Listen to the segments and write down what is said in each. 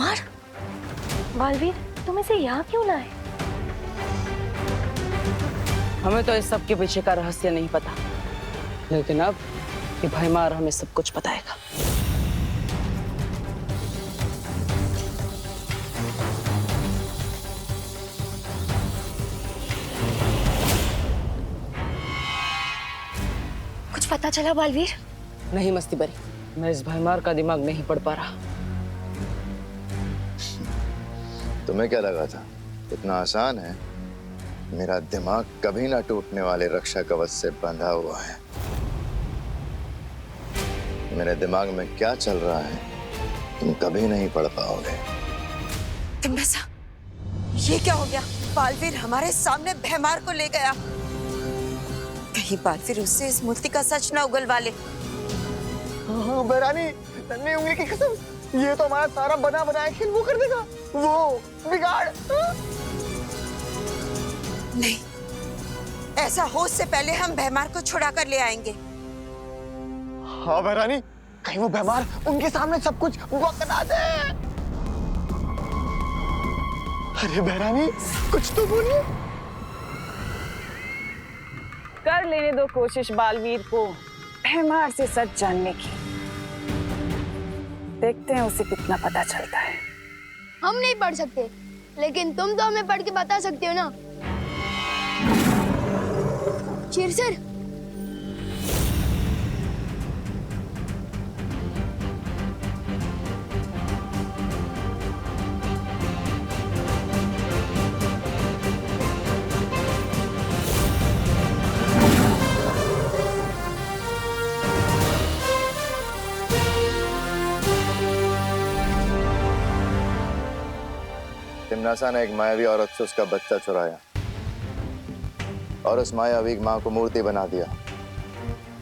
भैमार? बालवीर, तुम इसे यहाँ क्यों लाए? हमें तो इस सब के पीछे का रहस्य नहीं पता, लेकिन अब ये भैमार हमें सब कुछ बताएगा। कुछ पता चला बालवीर? नहीं मस्ती बरी, मैं इस भैमार का दिमाग नहीं पढ़ पा रहा। तुम्हें क्या लगा था इतना आसान है? मेरा दिमाग कभी ना टूटने वाले रक्षा कवच से बंधा हुआ है। मेरे दिमाग में क्या चल रहा है तुम कभी नहीं पढ़ पाओगे। तिम्नासा, ये क्या हो गया? बालवीर हमारे सामने भैमार को ले गया। कहीं बालवीर उससे इस मूर्ति का सच ना उगलवा ले। भैरानी, नन्ही उंगली की कसम, ये तो हमारा सारा बना बनाया खेल वो कर देगा, वो बिगाड़। नहीं, ऐसा हो उससे पहले हम भैमार को छुड़ा कर ले आएंगे। हाँ भैरानी, कहीं वो भैमार उनके सामने सब कुछ बता दे। अरे भैरानी, कुछ तो बोलिए। कर लेने दो कोशिश बालवीर को भैमार से सच जानने की। देखते हैं उसे कितना पता चलता है। हम नहीं पढ़ सकते, लेकिन तुम तो हमें पढ़ के बता सकते हो ना। शेरसर, तिम्नासा ने एक मायावी औरत से उसका बच्चा चुराया और उस मायावी माँ को मूर्ति बना दिया।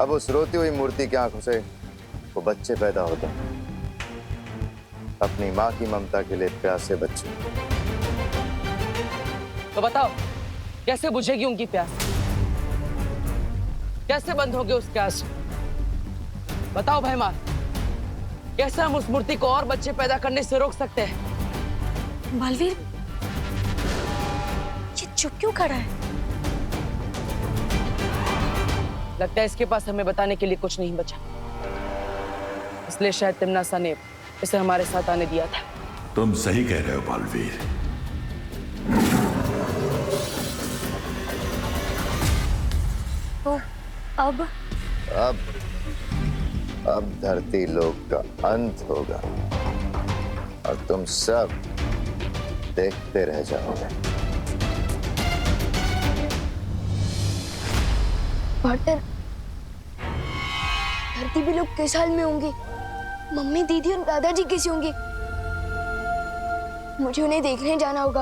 अब उस रोती हुई मूर्ति की आंखों से वो बच्चे पैदा होते हैं, अपनी माँ की ममता के लिए प्यासे बच्चे। तो बताओ, कैसे बुझेगी उनकी प्यास? कैसे बंद होगे उसके आंसू? बताओ भैमार, कैसे हम उस मूर्ति को और बच्चे पैदा करने से रोक सकते हैं? बालवीर, ये चुप क्यों खड़ा है? लगता है इसके पास हमें बताने के लिए कुछ नहीं बचा, इसलिए शायद तिम्नासा ने इसे हमारे साथ आने दिया था। तुम सही कह रहे हो बालवीर। तो अब धरती लोक का अंत होगा और तुम सब देखते रह जाओगे। पार्टनर, धरती भी लोग किस हाल में होंगे? मम्मी, दीदी और दादाजी कैसे होंगे? मुझे उन्हें देखने जाना होगा।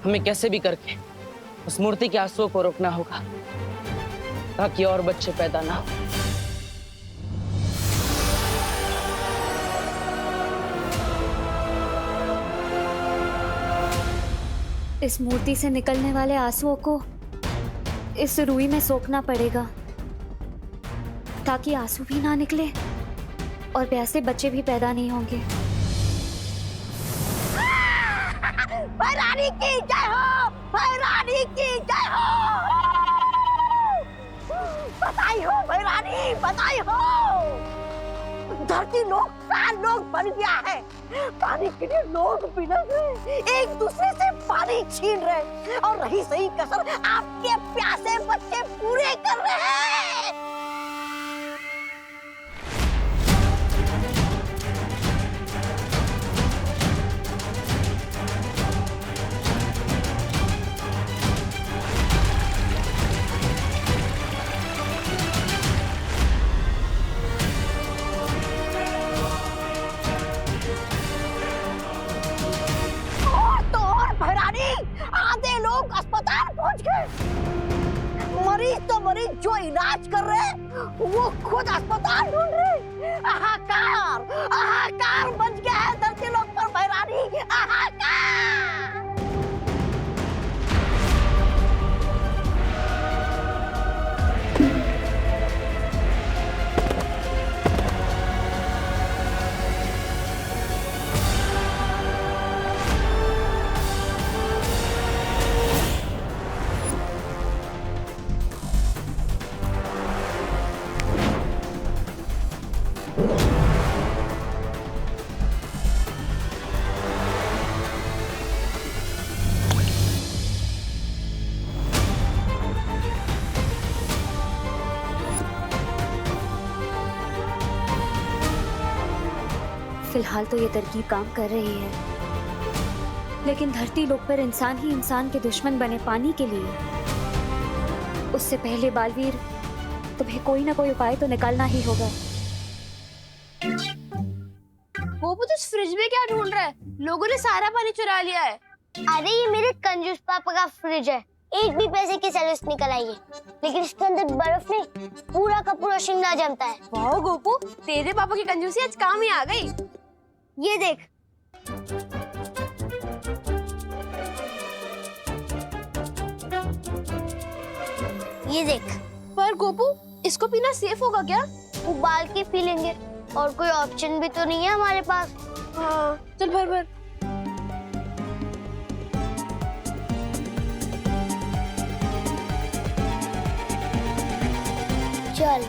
हमें कैसे भी करके उस मूर्ति के आंसुओं को रोकना होगा ताकि और बच्चे पैदा ना हो। इस मूर्ति से निकलने वाले आंसुओं को इस रुई में सोखना पड़ेगा ताकि आंसू भी ना निकले और प्यासे बच्चे भी पैदा नहीं होंगे। भैरानी की जय हो, भैरानी की जय हो। बधाई हो भैरानी, बधाई हो। धरती लोग प्राण लोग बन गया है। पानी के लिए लोग बिलख रहे, एक दूसरे से पानी छीन रहे और रही सही कसर आपके प्यासे बच्चे पूरे कर रहे हैं। आधे लोग अस्पताल पहुंच गए। मरीज तो मरीज जो इलाज कर रहे हैं वो खुद अस्पताल ढूंढ रहे। हाहाकार, हाहाकार मच गया है धरती लोग पर भैरानी, हाहाकार। फिलहाल तो ये तरकीब काम कर रही है, लेकिन धरती लोक पर इंसान ही इंसान के दुश्मन बने पानी के लिए। उससे पहले बालवीर, तुम्हें कोई ना कोई उपाय तो निकालना ही होगा। गोपू तो इस फ्रिज में क्या ढूंढ रहा है? लोगों ने सारा पानी चुरा लिया है। अरे ये मेरे कंजूस पापा का फ्रिज है, एक भी पैसे की सर्विस निकल आई है, लेकिन इसके अंदर बर्फ नहीं, पूरा का पूरा शिमला जमता है। वाह गोपू, तेरे पापा की कंजूसी आज काम ही आ गई। ये देख, ये देख। पर गोपू, इसको पीना सेफ होगा क्या? उबाल के पी लेंगे, और कोई ऑप्शन भी तो नहीं है हमारे पास। हाँ, चल भर भर। चल।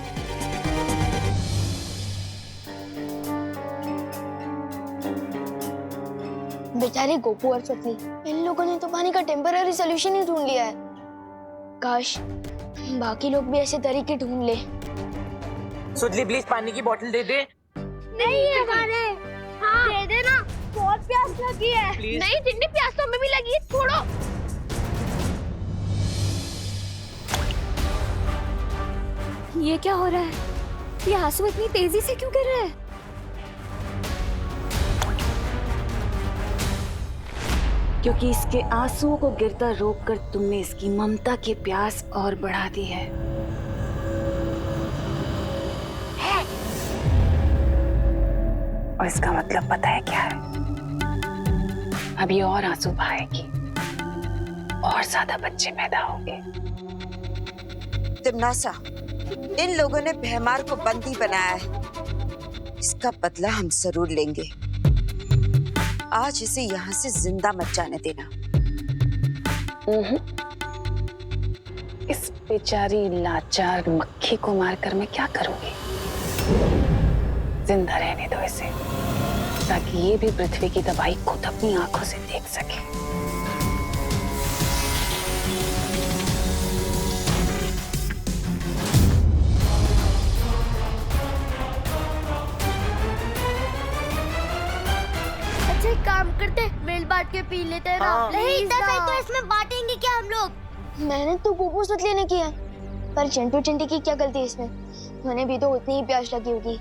बेचारे गोपू और सतली, इन लोगों ने तो पानी का टेम्पररी सोल्यूशन ही ढूंढ लिया है। काश बाकी लोग भी ऐसे तरीके ढूंढ ले। सुतली प्लीज पानी की बोतल दे दे। नहीं है हमारे। हाँ दे देना, बहुत प्यास लगी है। Please. नहीं जितनी प्यास तो हमें भी लगी है, छोड़ो। ये क्या हो रहा है? ये आंसू इतनी तेजी से क्यों गिर रहे हैं? क्योंकि इसके आंसुओं को गिरता रोककर तुमने इसकी ममता की प्यास और बढ़ा दी है। और इसका मतलब पता है क्या है? अभी और आंसू बहाएगी, और ज्यादा बच्चे पैदा होंगे। तिमनासा, इन लोगों ने भैमार को बंदी बनाया है, इसका बदला हम जरूर लेंगे। आज इसे यहाँ से जिंदा मत जाने देना। इस बेचारी लाचार मक्खी को मारकर मैं क्या करूंगी? जिंदा रहने दो इसे, ताकि ये भी पृथ्वी की तबाही खुद अपनी आंखों से देख सके। अच्छा एक काम करते, मिल बांट के पी लेते हैं ना। हाँ। नहीं तो इसमें बांटेंगे क्या हम लोग? मेहनत तो गोपू सतली ने की है, पर चिंटू चिंटी की क्या गलती है इसमें? उन्हें भी तो उतनी ही प्यास लगी होगी।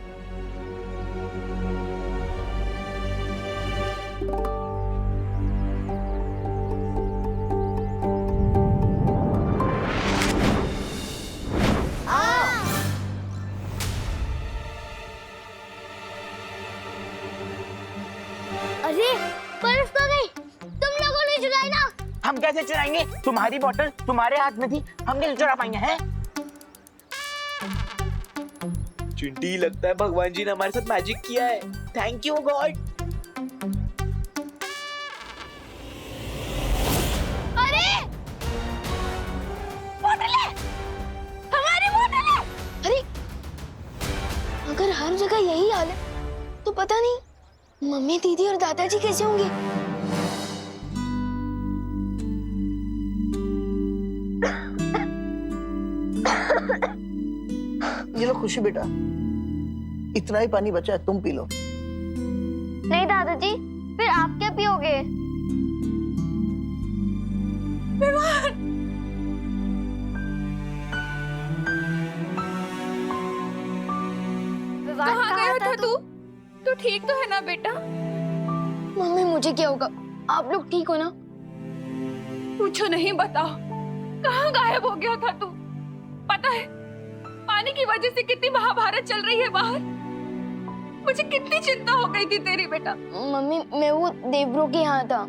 अरे बर्फ तो गई, तुम लोगों ने चुराई ना। हम कैसे चुराएंगे? तुम्हारी बोतल तुम्हारे हाथ में थी, हम कैसे चुरा पाएंगे? हैं? चिंटी, लगता है भगवान जी ने हमारे साथ मैजिक किया है। Thank you God. अरे बोतल है, हमारी बोतल है। अरे अगर हर जगह यही हाल है तो पता नहीं मम्मी, दीदी और दादाजी कैसे होंगे? ये लो खुशी बेटा, इतना ही पानी बचा है, तुम पी लो। नहीं दादाजी, फिर आप क्या पियोगे? कहाँ गया था तू? तू ठीक तो है ना बेटा? मम्मी मुझे क्या होगा? आप लोग ठीक हो ना? पूछो नहीं, बताओ कहाँ गायब हो गया था तू? पता है पानी की वजह से कितनी महाभारत चल रही है बाहर। मुझे कितनी चिंता हो गई थी तेरी बेटा। मम्मी मैं वो देवरो के यहाँ था।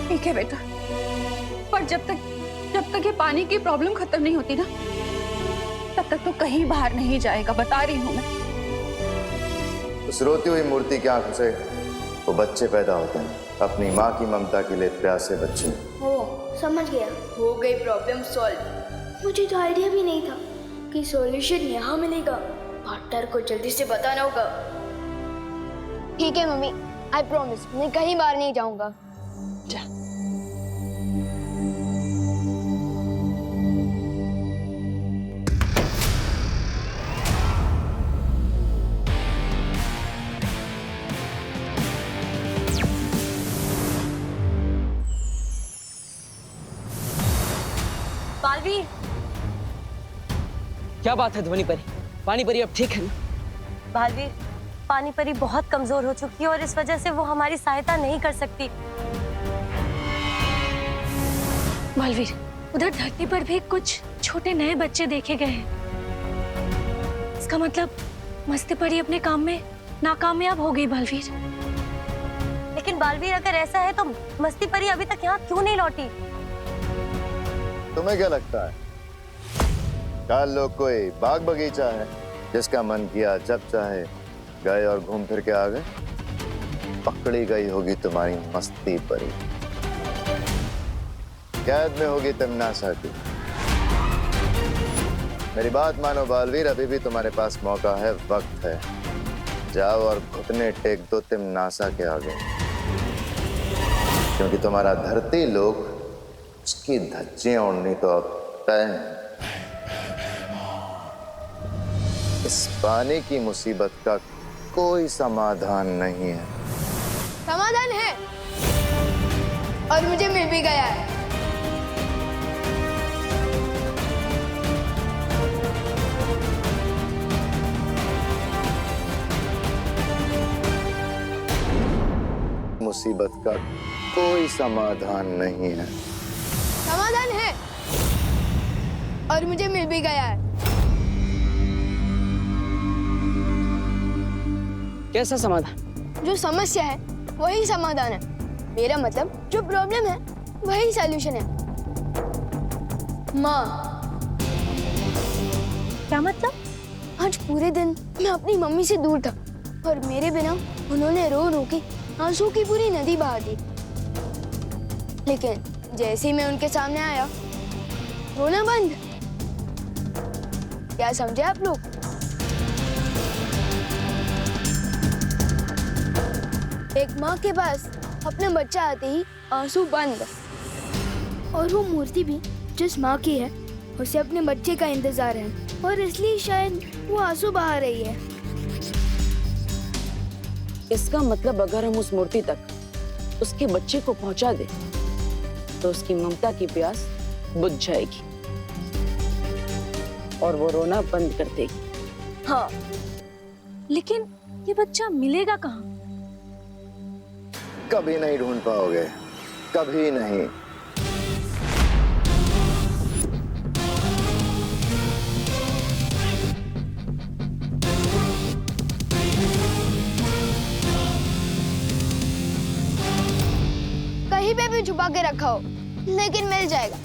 ठीक है बेटा, पर जब तक ये पानी की प्रॉब्लम खत्म नहीं होती ना, तब तक तो कहीं बाहर नहीं जाएगा, बता रही हूँ मैं। उस रोती हुई मूर्ति की आंखों से वो बच्चे पैदा होते हैं, अपनी माँ की ममता के लिए प्यासे बच्चे। ओ समझ गया, हो गई प्रॉब्लम सॉल्व। मुझे तो आइडिया भी नहीं था कि सॉल्यूशन यहाँ मिलेगा। पार्टनर को जल्दी से बताना होगा। ठीक है मम्मी, आई प्रॉमिस मैं कहीं बाहर नहीं जाऊंगा। जा। बालवीर, क्या बात है ध्वनि परी? पानी परी अब ठीक है ना? बालवीर, पानी परी बहुत कमजोर हो चुकी है और इस वजह से वो हमारी सहायता नहीं कर सकती। बालवीर, उधर धरती पर भी कुछ छोटे नए बच्चे देखे गए हैं। इसका मतलब मस्ती परी अपने काम में नाकामयाब हो गई। बालवीर, लेकिन बालवीर अगर ऐसा है तो मस्ती परी अभी तक यहाँ क्यों नहीं लौटी? तुम्हें क्या लगता है काल लोग कोई बाग बगीचा है जिसका मन किया जब चाहे गए और घूम फिर के आ गए? पकड़ी गई होगी तुम्हारी मस्ती परी, कैद में होगी तमन्नासा की। मेरी बात मानो बालवीर, अभी भी तुम्हारे पास मौका है, वक्त है। जाओ और घुटने टेक दो तमन्नासा के आगे, क्योंकि तुम्हारा धरती लोग उसकी धज्जियां उड़नी तो अब तय है। इस पानी की मुसीबत का कोई समाधान नहीं है। समाधान है और मुझे मिल भी गया है। मुसीबत का कोई समाधान नहीं है। समाधान है और मुझे मिल भी गया है। कैसा समाधान? जो समस्या है वही समाधान है। मेरा मतलब जो प्रॉब्लम है वही सॉल्यूशन है। माँ, क्या मतलब? आज पूरे दिन मैं अपनी मम्मी से दूर था और मेरे बिना उन्होंने रो रो के आंसू की पूरी नदी बहा दी। लेकिन जैसे ही मैं उनके सामने आया, रोना बंद। क्या समझे आप लोग? एक माँ के पास अपना बच्चा आते ही आंसू बंद, और वो मूर्ति भी जिस माँ की है उसे अपने बच्चे का इंतजार है और इसलिए शायद वो आंसू बहा रही है। इसका मतलब अगर हम उस मूर्ति तक उसके बच्चे को पहुंचा दें तो उसकी ममता की प्यास बुझ जाएगी और वो रोना बंद कर देगी। हाँ, लेकिन ये बच्चा मिलेगा कहाँ? कभी नहीं ढूंढ पाओगे, कभी नहीं। कहीं पे भी छुपा के रखा हो, लेकिन मिल जाएगा,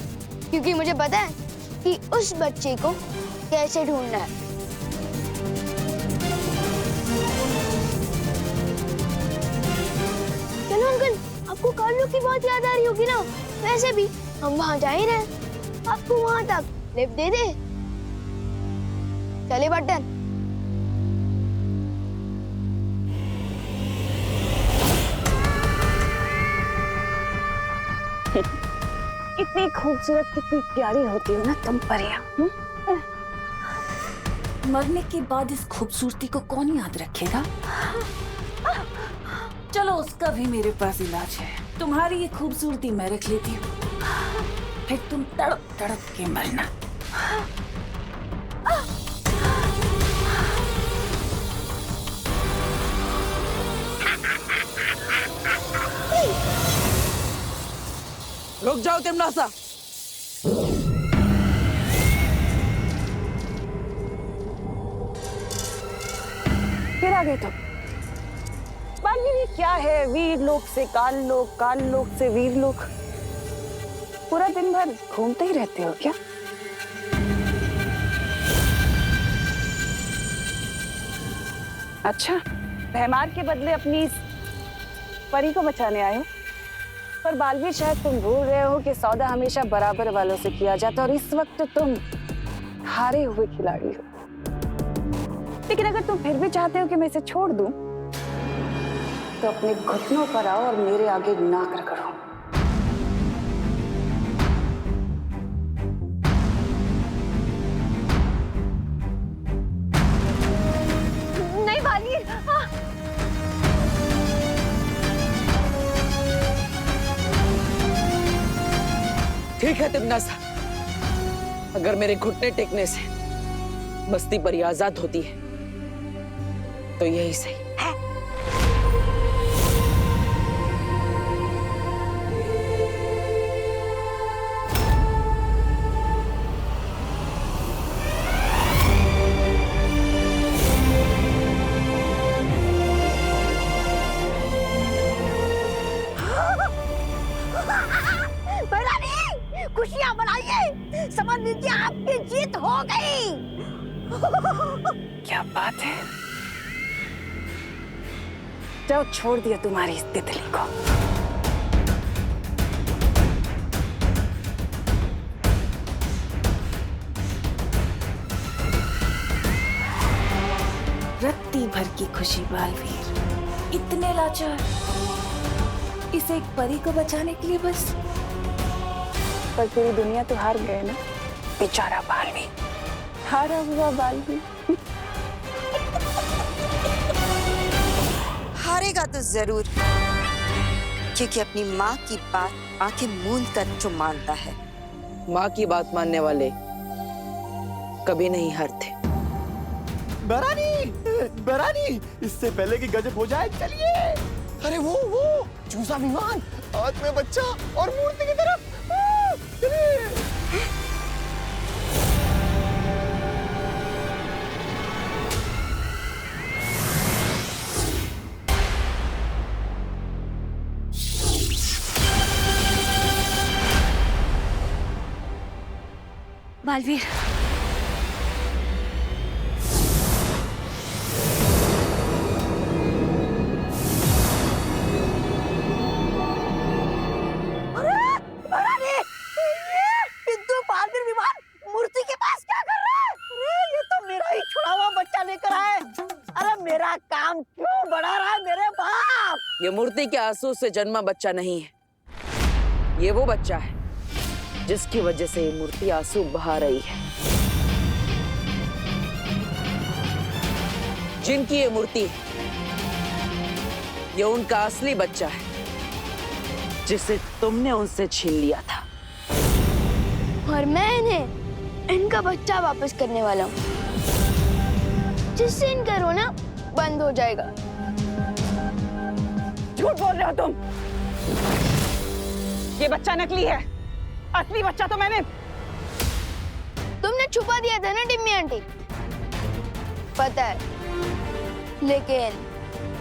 क्योंकि मुझे पता है कि उस बच्चे को कैसे ढूंढना है। चलो अंकल, आपको कार्लो की बहुत याद आ रही होगी ना? वैसे भी हम वहाँ जा ही रहे, आपको वहाँ तक लिफ्ट दे दे। चले बटन। कितनी खूबसूरत, कितनी प्यारी होती हो ना तुम परियां। मरने के बाद इस खूबसूरती को कौन याद रखेगा? चलो उसका भी मेरे पास इलाज है। तुम्हारी ये खूबसूरती मैं रख लेती हूँ, फिर तुम तड़प तड़प के मरना। रुक जाओ तमन्नासा। फिर आ गए तुम। बालवीर, ये क्या है? वीर लोक से काल लोक, काल लोक से वीर लोक। पूरा दिन भर घूमते ही रहते हो क्या? अच्छा, भैमार के बदले अपनी परी को बचाने आए हो। पर बालवीर, शायद तुम भूल रहे हो कि सौदा हमेशा बराबर वालों से किया जाता है और इस वक्त तुम हारे हुए खिलाड़ी हो। लेकिन अगर तुम फिर भी चाहते हो कि मैं इसे छोड़ दूं, तो अपने घुटनों पर आओ और मेरे आगे नाक रगड़ो। नहीं बालवीर, ठीक है तमन्नासा, अगर मेरे घुटने टेकने से बस्ती परी आजाद होती है तो यही सही। भैरानी, खुशियां मनाइए, समझ लीजिए आपकी जीत हो गई। क्या बात है, जाओ छोड़ दिया तुम्हारी इस तितली को। रत्ती भर की खुशी बालवीर, इतने लाचार, इसे एक परी को बचाने के लिए बस। पर पूरी दुनिया तो हार गए ना, बेचारा बालवीर, हारा हुआ बालवीर। हारेगा तो जरूर, क्योंकि अपनी माँ की बात आंखें मूंद कर जो मानता है। माँ की बात मानने वाले कभी नहीं हारते। बरानी, इससे पहले कि गजब हो जाए चलिए। अरे वो चूसा विमान, हाथ में बच्चा और मूर्ति की तरफ चलिए। बालवीर, ये मूर्ति के आंसू से जन्मा बच्चा नहीं है, ये वो बच्चा है जिसकी वजह से ये मूर्ति आंसू बहा रही है। जिनकी ये मूर्ति है, ये उनका असली बच्चा है जिसे तुमने उनसे छीन लिया था। और मैं इन्हें इनका बच्चा वापस करने वाला हूँ, जिससे इनका रोना बंद हो जाएगा। झूठ बोल रहे हो तुम, ये बच्चा नकली है, असली बच्चा तो मैंने। तुमने छुपा दिया था ना टिम्मी आंटी, पता है, लेकिन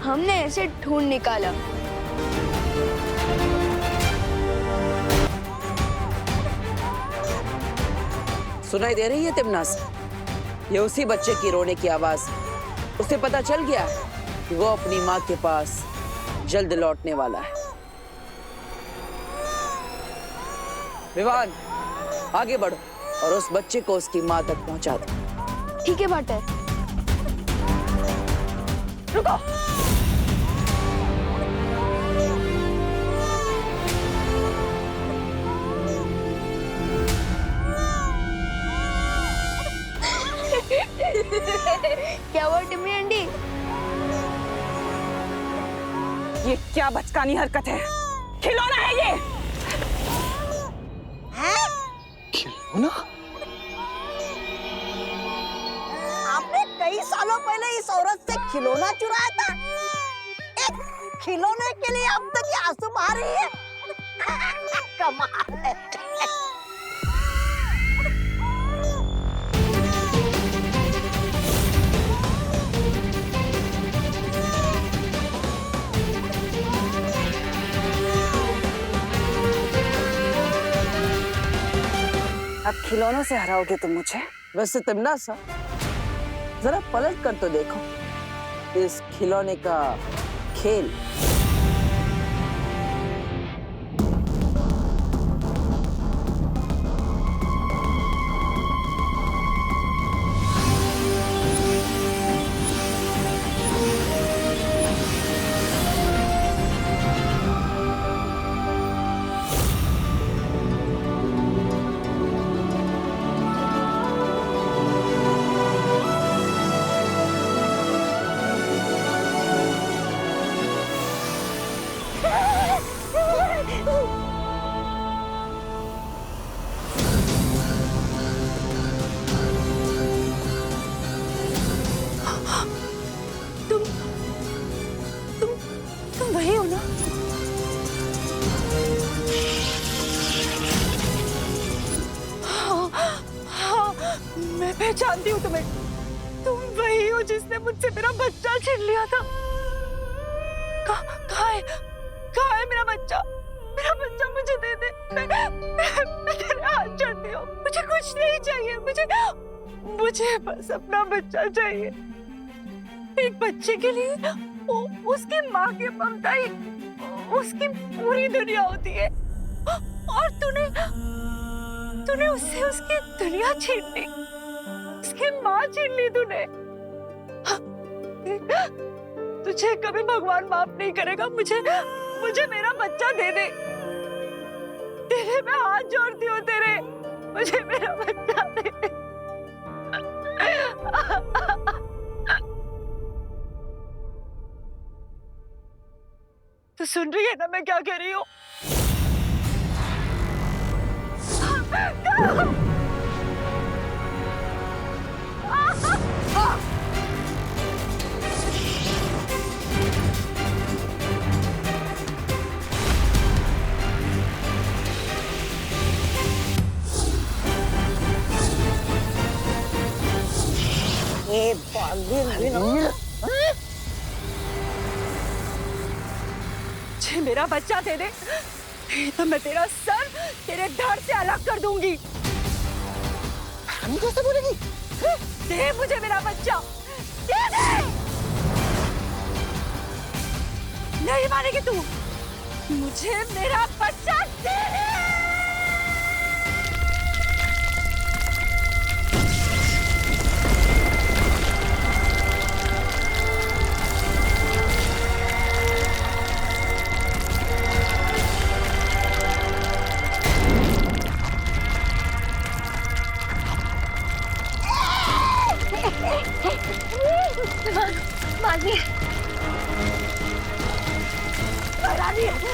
हमने इसे ढूंढ निकाला। सुनाई दे रही है तिमनास? ये उसी बच्चे की रोने की आवाज। उसे पता चल गया कि वो अपनी माँ के पास जल्द लौटने वाला है। विवान, आगे बढ़ो और उस बच्चे को उसकी माँ तक पहुंचा दो। ठीक है भाटर। रुको, क्या हुआ टिम्मी आंटी? ये क्या बचकानी हरकत है? खिलौना है ये। खिलौना? आपने कई सालों पहले इस औरत से खिलौना चुराया था। एक खिलौने के लिए अब तक ये आंसू बहा रही है। कमाल है। अब खिलौनों से हराओगे तुम मुझे? वैसे तिमनास, जरा पलट कर तो देखो इस खिलौने का खेल। जानती हूँ तुम्हें। तुम वही हो जिसने मुझसे मेरा बच्चा छीन लिया था। कहाँ है मेरा बच्चा? मेरा बच्चा मुझे दे दे। मैं तेरे हाथ जोड़ती हूँ। मुझे कुछ नहीं चाहिए। मुझे बस अपना बच्चा चाहिए। एक बच्चे के लिए उसकी माँ की ममता ही उसकी पूरी दुनिया होती है। और तूने उससे उसकी दुनिया छीन ली। उसकी माँ छीन ली तूने। तुझे कभी भगवान माफ नहीं करेगा। मुझे मेरा बच्चा दे दे। तेरे मैं हाथ जोड़ती हूँ तेरे। मुझे मेरा बच्चा दे दे। तो सुन रही है ना मैं क्या कह रही हूँ? मुझे मेरा बच्चा दे दे, तो मैं तेरा सर तेरे धड़ से अलग कर दूंगी। कैसे बोलेगी? दे मुझे मेरा बच्चा, दे दे। नहीं मानेगी तू? मुझे मेरा बच्चा दे दे।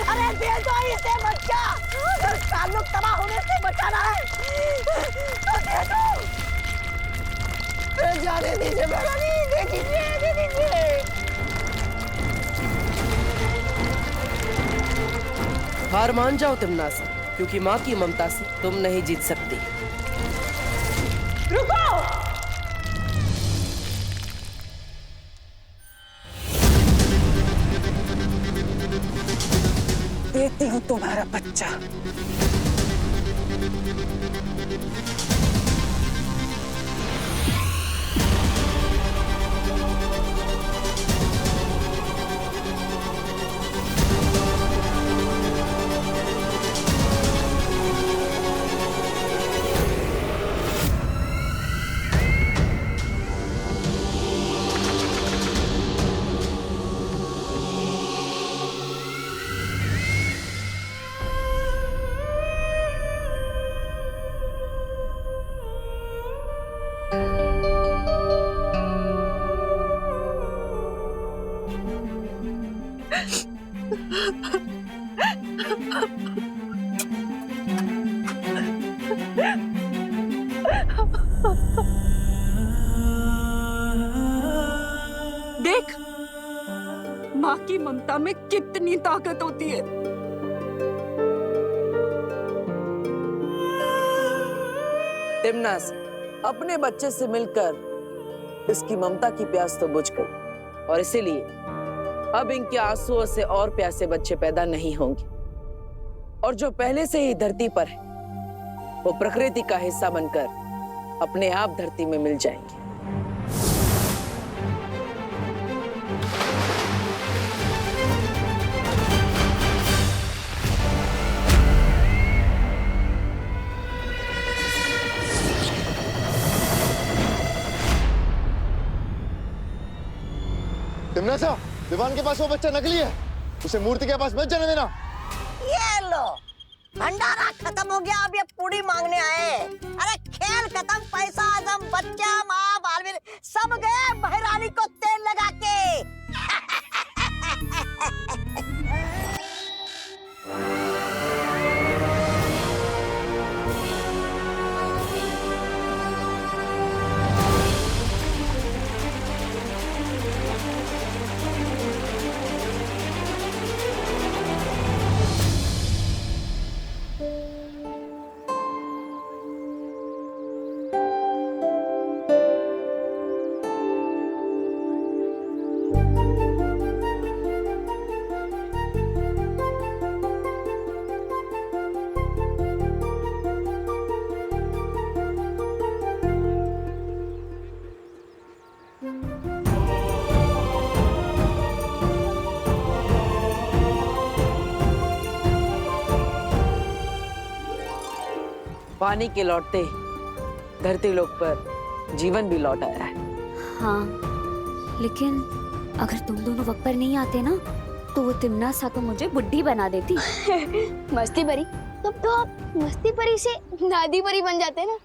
अरे दे दो इसे बच्चा। अगर ताल्लुक तबाह होने से बचाना है तो दे दो। जाने दीजिए महारानी, दे दीजिए। हार मान जाओ तिमनासा, क्योंकि माँ की ममता से तुम नहीं जीत सकती। रुको। देती हूँ तुम्हारा बच्चा। देख, माँ की ममता में कितनी ताकत होती है। तिमनास, अपने बच्चे से मिलकर इसकी ममता की प्यास तो बुझ गई, और इसीलिए अब इनके आंसुओं से और प्यासे बच्चे पैदा नहीं होंगे। और जो पहले से ही धरती पर है, वो प्रकृति का हिस्सा बनकर अपने आप धरती में मिल जाएंगे। तिमनासा, दीवान के पास वो बच्चा नकली है, उसे मूर्ति के पास मत जाने देना। ये लो, भंडारा खत्म हो गया, अब ये पूरी मांगने आए। अरे खेल खत्म, पैसा आजम, बच्चा, माँ, बालवीर सब गए महारानी को तेल लगा के। पानी के लौटते ही धरती लोक पर जीवन भी लौट आया है। हाँ, लेकिन अगर तुम दोनों वक्त पर नहीं आते ना, तो वो तिमना सा तो मुझे बुड्ढी बना देती। मस्ती परी, तब तो आप मस्ती परी से दादी परी बन जाते ना।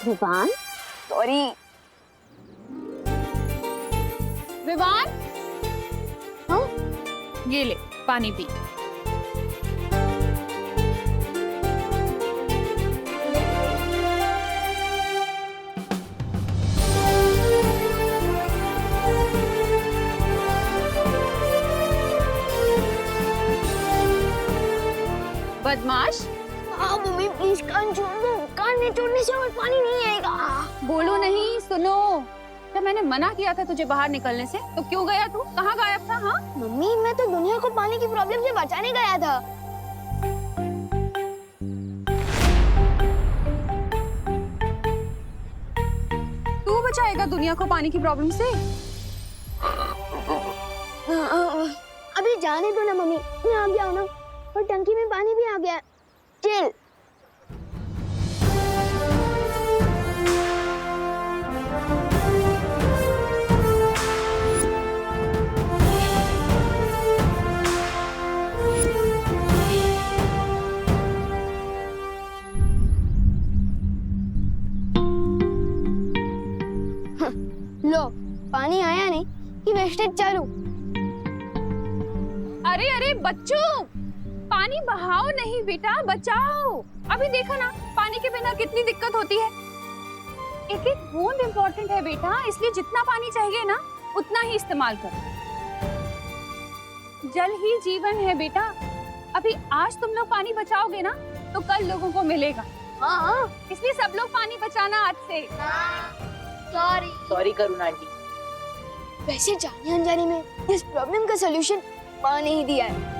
विवान, सॉरी। विवान, हाँ? ये ले पानी पी। बदमाश, हाँ मम्मी प्लीज कान छोड़ दो, कान नहीं छोड़ने से और पानी नहीं आएगा। बोलो नहीं, सुनो। जब मैंने मना किया था तुझे बाहर निकलने से, तो क्यों गया तू? कहाँ गायब था? हाँ मम्मी, मैं तो दुनिया को पानी की प्रॉब्लम से बचाने गया था। तू बचाएगा दुनिया को पानी की प्रॉब्लम से? अभी जाने दो ना मम्मी, मैं आ गया हूँ ना, और टंकी में पानी भी आ गया। चिल। लो, पानी आया नहीं कि वेस्टेज चालू। अरे अरे बच्चों, पानी बहाओ नहीं बेटा, बचाओ। अभी देखा ना, पानी के बिना कितनी दिक्कत होती है। एक एक बूंद इम्पोर्टेंट है बेटा, इसलिए जितना पानी चाहिए ना, उतना ही इस्तेमाल करो। जल ही जीवन है बेटा। अभी आज तुम लोग पानी बचाओगे ना, तो कल लोगों को मिलेगा। हाँ, इसलिए सब लोग पानी बचाना आज से। सॉरी। सॉरी करुणा आंटी। वैसे जाने अनजाने में इस प्रॉब्लम का सलूशन पानी ही दिया है।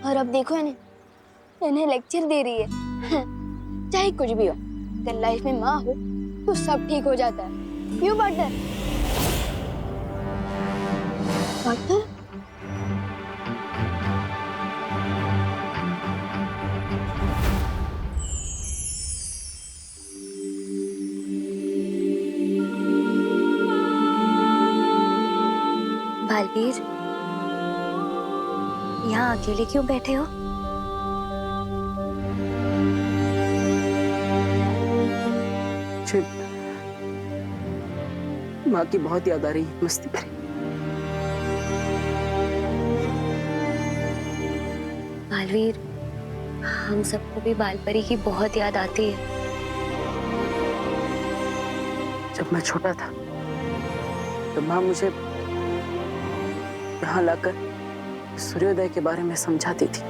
और अब देखो इन्हें लेक्चर दे रही है। चाहे कुछ भी हो, अगर लाइफ में माँ हो तो सब ठीक हो जाता है। क्यों पार्टनर? पार्टनर? बालवीर, यहाँ अकेले क्यों बैठे हो? माँ की बहुत याद आ रही है मस्ती परी। बालवीर, हम सबको भी बालपरी की बहुत याद आती है। जब मैं छोटा था तो माँ मुझे यहाँ लाकर सूर्योदय के बारे में समझाती थी।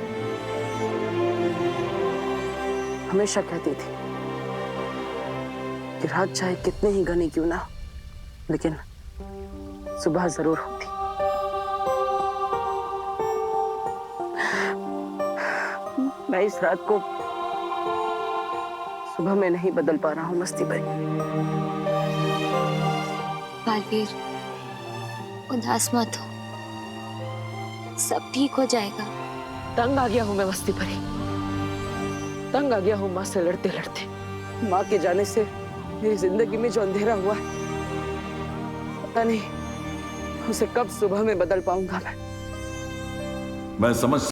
हमेशा कहती थी कि रात चाहे कितने ही घनी क्यों ना हो, लेकिन सुबह जरूर होती। मैं इस रात को सुबह में नहीं बदल पा रहा हूँ मस्ती भाई। बालवीर, उदास मत हो, सब ठीक हो जाएगा। तंग आ गया हूँ मैं मस्ती भरी, तंग आ गया हूँ माँ से लड़ते लड़ते। माँ के जाने से मेरी जिंदगी में जो अंधेरा हुआ है, पता नहीं उसे कब सुबह में बदल पाऊंगा मैं। मैं समझ